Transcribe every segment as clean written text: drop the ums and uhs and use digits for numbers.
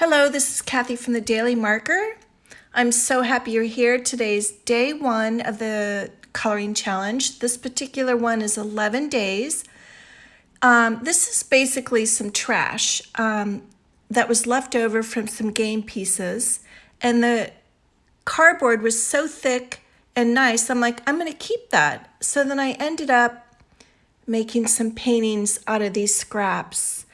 Hello, this is Kathy from the Daily Marker. I'm so happy you're here. Today's day one of the coloring challenge. This particular one is 11 days. This is basically some trash that was left over from some game pieces. And the cardboard was so thick and nice, I'm like, I'm going to keep that. So then I ended up making some paintings out of these scraps.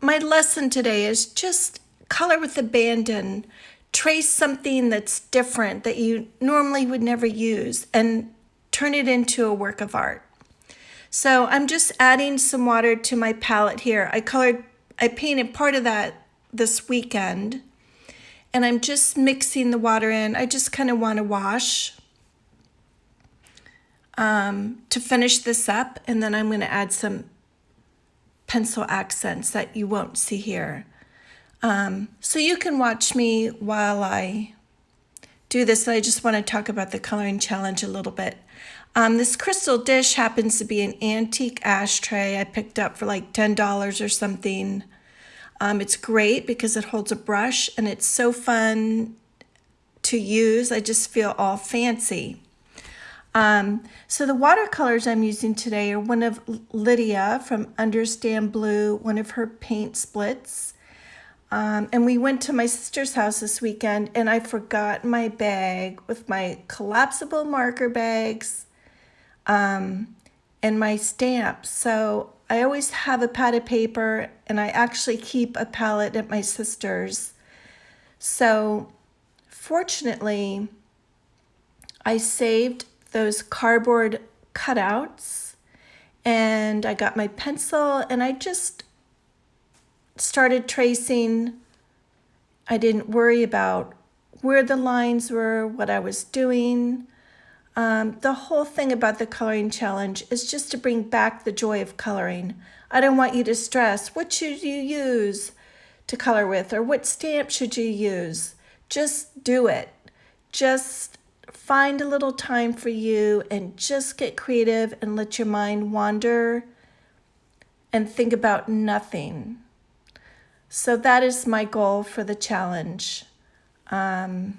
My lesson today is just color with abandon. Trace something that's different that you normally would never use and turn it into a work of art. So I'm just adding some water to my palette here. I painted part of that this weekend, and I'm just mixing the water in. I just kind of want to wash to finish this up, and then I'm going to add some pencil accents that you won't see here. So you can watch me while I do this. I just want to talk about the coloring challenge a little bit. This crystal dish happens to be an antique ashtray I picked up for like $10 or something. It's great because it holds a brush and it's so fun to use. I just feel all fancy. So the watercolors I'm using today are one of Lydia from Understand Blue, one of her paint splits. And we went to my sister's house this weekend and I forgot my bag with my collapsible marker bags and my stamps. So I always have a pad of paper, and I actually keep a palette at my sister's. So fortunately, I saved those cardboard cutouts, and I got my pencil and I just started tracing. I didn't worry about where the lines were, what I was doing. The whole thing about the coloring challenge is just to bring back the joy of coloring. I don't want you to stress, what should you use to color with, or what stamp should you use? Just do it. Just find a little time for you and just get creative and let your mind wander and think about nothing. So that is my goal for the challenge. And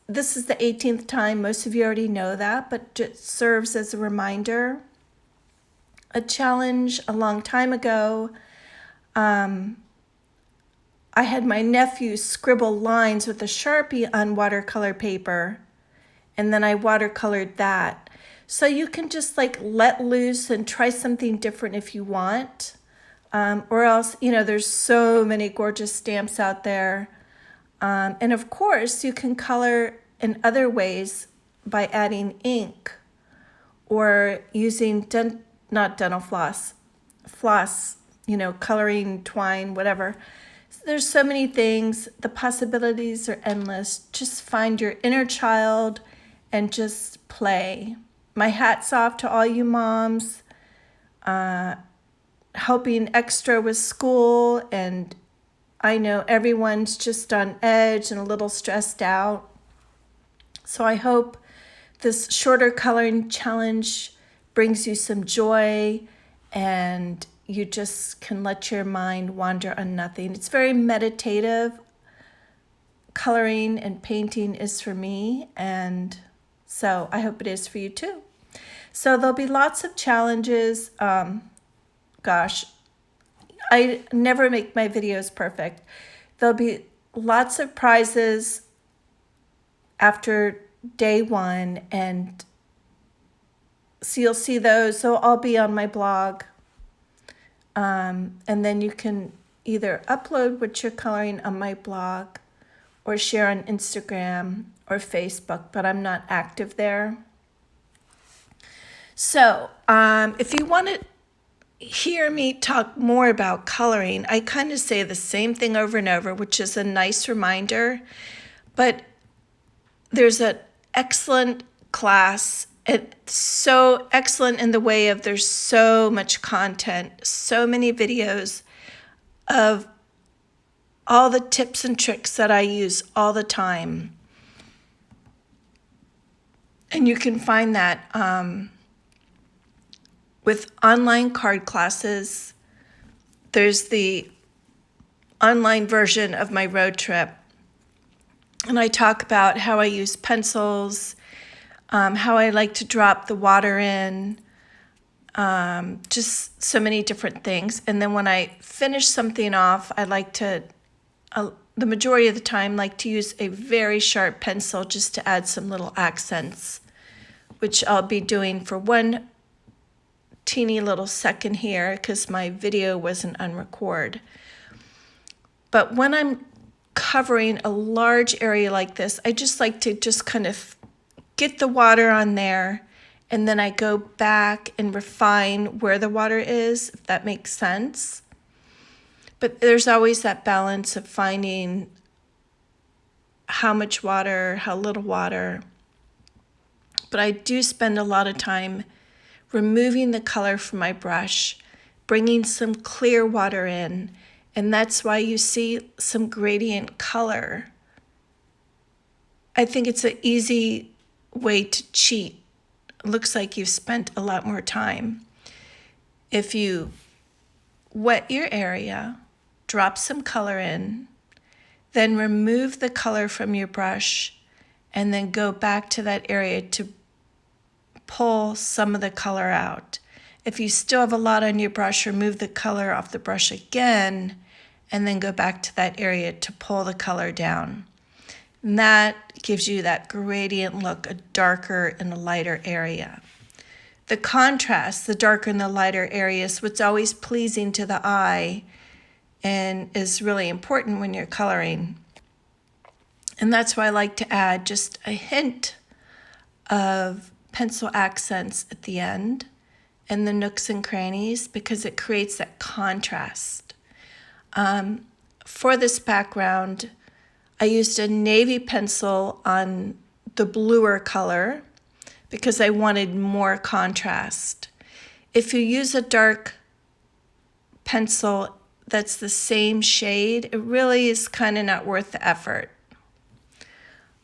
this is the 18th time. Most of you already know that, but it serves as a reminder. A challenge a long time ago. I had my nephew scribble lines with a Sharpie on watercolor paper, and then I watercolored that. So you can just like let loose and try something different if you want. Or else, there's so many gorgeous stamps out there. And of course, you can color in other ways by adding ink or using, not dental floss, coloring twine, whatever. There's so many things. The possibilities are endless. Just find your inner child and just play. My hat's off to all you moms helping extra with school, and I know everyone's just on edge and a little stressed out. So I hope this shorter coloring challenge brings you some joy and you just can let your mind wander on nothing. It's very meditative. Coloring and painting is for me, and so I hope it is for you too. So there'll be lots of challenges. Gosh, I never make my videos perfect. There'll be lots of prizes after day one, and so you'll see those. So I'll be on my blog. And then you can either upload what you're coloring on my blog or share on Instagram or Facebook, but I'm not active there. So if you want to hear me talk more about coloring, I kind of say the same thing over and over, which is a nice reminder, but there's an excellent class. It's so excellent in the way of there's so much content, so many videos of all the tips and tricks that I use all the time. And you can find that with online card classes. There's the online version of my road trip. And I talk about how I use pencils, how I like to drop the water in, just so many different things. And then when I finish something off, I like to, the majority of the time, like to use a very sharp pencil just to add some little accents, which I'll be doing for one teeny little second here because my video wasn't on record. But when I'm covering a large area like this, I just like to just kind of get the water on there, and then I go back and refine where the water is, if that makes sense. But there's always that balance of finding how much water, how little water. But I do spend a lot of time removing the color from my brush, bringing some clear water in, and that's why you see some gradient color. I think it's an easy way to cheat. It looks like you've spent a lot more time. If you wet your area, drop some color in, then remove the color from your brush, and then go back to that area to pull some of the color out. If you still have a lot on your brush, remove the color off the brush again, and then go back to that area to pull the color down. And that gives you that gradient look, a darker and a lighter area. The contrast, the darker and the lighter areas, is what's always pleasing to the eye and is really important when you're coloring. And that's why I like to add just a hint of pencil accents at the end and the nooks and crannies, because it creates that contrast. For this background, I used a navy pencil on the bluer color because I wanted more contrast. If you use a dark pencil that's the same shade, it really is kind of not worth the effort.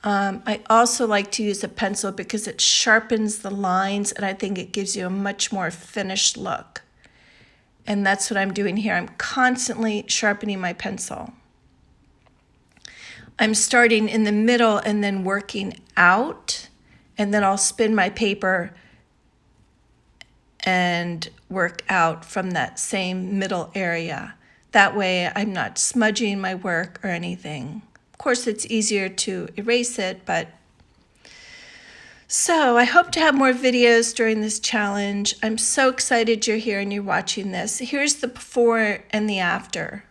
I also like to use a pencil because it sharpens the lines, and I think it gives you a much more finished look. And that's what I'm doing here. I'm constantly sharpening my pencil. I'm starting in the middle and then working out, and then I'll spin my paper and work out from that same middle area. That way I'm not smudging my work or anything. Of course, it's easier to erase it, but so I hope to have more videos during this challenge. I'm so excited you're here and you're watching this. Here's the before and the after.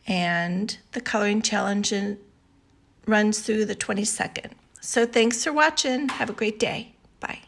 And the coloring challenge runs through the 22nd. So thanks for watching. Have a great day. Bye.